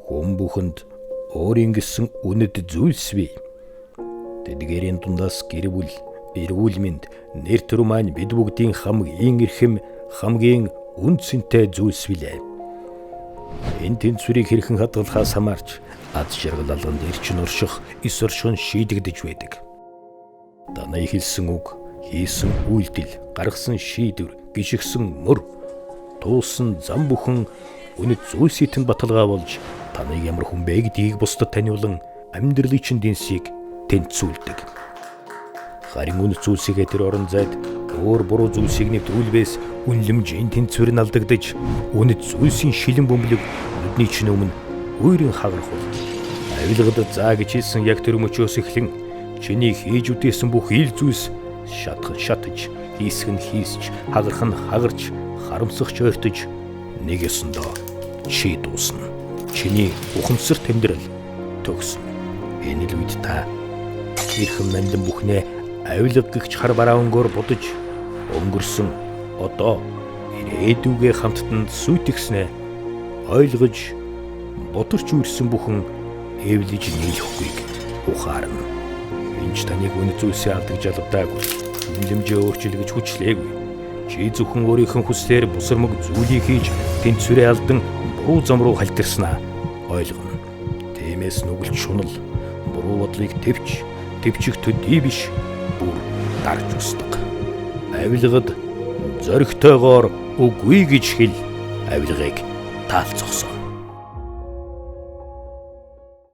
Хүн бүхэнд өөрийн гэсэн үнэт зүйлс бий. Тэдгээрийн дундаас гэр бүл, эрүүл мэнд, нэр төр маань бид бүгдийн хамгийн эрхэм, хамгийн үнцэнтэй зүйлс билээ. Энэ тэнцвэрийг хэрхэн хадгалахаас хамаарч аз жаргал алганд эрчин орших, эс оршин шийдэгдэж байдаг. Данай хэлсэн үг, хийсэн үйлдэл, гаргасан шийдвэр, гიშгсэн мөр, туулсан зам бүхэн үнэт зүйлсийн баталгаа болж таныг ямар хүн бэ гэдгийг бусдад таниулан амьдралын чинь дэнсийг тэнцвүүлдэг. Харин үнэт зүйлсийгээ тэр орон зайд өөр буруу зүйлсийг нэвтрүүлбээс үнлэмжийн тэнцвэр нь алдагдаж үнэт зүйлсийн шилэн бөмбөлөг нүдний чинь өмнө өөрийн хагарах бол авилгад заа гэж хэлсэн яг тэр мөчөөс эхлэн чиний хийж үдээсэн бүх ил зүйлс шатаж, хийсг нь хийсч, хагарах нь хагарч, харамсахч ойртож нэг ёсондоо чи дуусна. Чиний ухамсар тэмдрэл төгснө. Энэ л үед та эрхэм мандин бүхнээ авилга гэгч хар бараа өнгөөр будаж өнгөрсөн одоо ирээдүгээ хамттанд сүйтгэснэ ойлгож бодорч үрсэн бүхэн эвлэж нийлэхгүйг ухаарна. Энд таныг үнэ зүйлсээ алдаж алгадаагүй. Үнлэмжээ өөрчилгөж хүчлээгүй. Чи зөвхөн өөрийнхөө хүслээр бусармаг зүйлийг хийж тэнцвэрээ алдан буруу зам руу халтарснаа ойлгоно. Тиймээс нүгэлт шунал буруу бодлыг төвчих төдий биш бүр дарж устдаг. Авилгад зоригтойгоор үгүй гэж хэл авилгыг таалцсан.